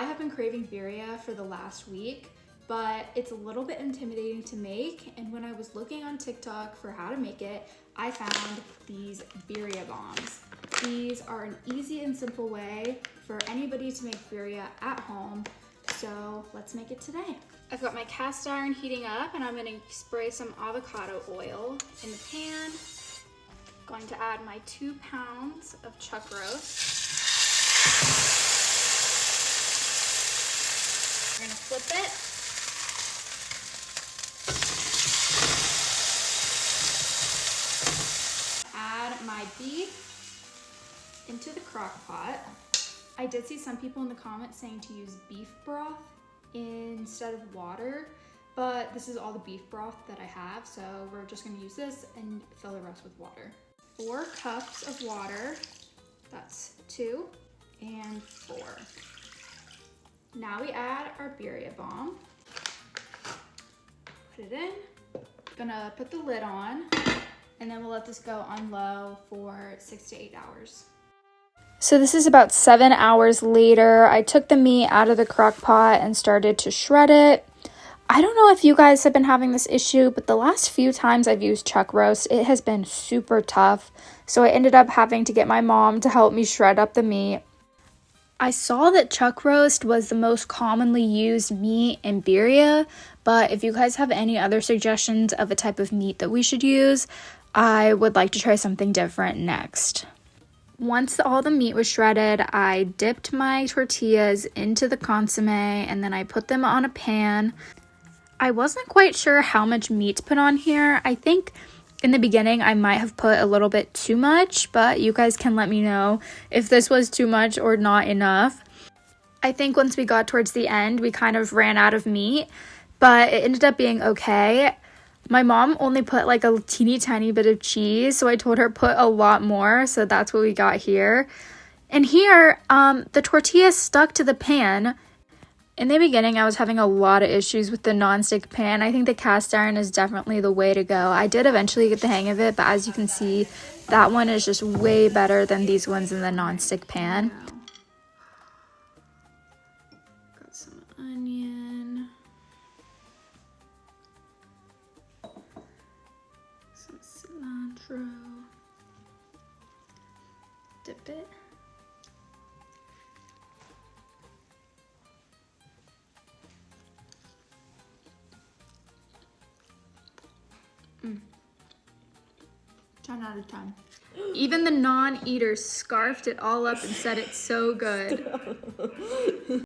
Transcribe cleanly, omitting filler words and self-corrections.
have been craving birria for the last week, but it's a little bit intimidating to make. And when I was looking on TikTok for how to make it, I found these birria bombs. These are an easy and simple way for anybody to make birria at home. So let's make it today. I've got my cast iron heating up and I'm gonna spray some avocado oil in the pan. Going to add my 2 pounds of chuck roast. We're gonna flip it. Add my beef into the crock pot. I did see some people in the comments saying to use beef broth instead of water, but this is all the beef broth that I have, so we're just gonna use this and fill the rest with water. 4 cups of water, that's 2 and 4. Now we add our birria bomb. Put it in. Gonna put the lid on, and then we'll let this go on low for 6 to 8 hours. So this is about 7 hours later. I took the meat out of the crock pot and started to shred it. I don't know if you guys have been having this issue, but the last few times I've used chuck roast, it has been super tough. So I ended up having to get my mom to help me shred up the meat. I saw that chuck roast was the most commonly used meat in birria, but if you guys have any other suggestions of a type of meat that we should use, I would like to try something different next. Once all the meat was shredded, I dipped my tortillas into the consomme and then I put them on a pan. I wasn't quite sure how much meat to put on here. I think in the beginning I might have put a little bit too much, but you guys can let me know if this was too much or not enough. I think once we got towards the end, we kind of ran out of meat, but it ended up being okay. My mom only put like a teeny tiny bit of cheese, so I told her put a lot more, so that's what we got here. And here, the tortilla stuck to the pan. In the beginning, I was having a lot of issues with the nonstick pan. I think the cast iron is definitely the way to go. I did eventually get the hang of it, but as you can see, that one is just way better than these ones in the nonstick pan. Got some onion. Some cilantro. Dip it. Mm. 10 out of 10. Even the non-eaters scarfed it all up and said it's so good.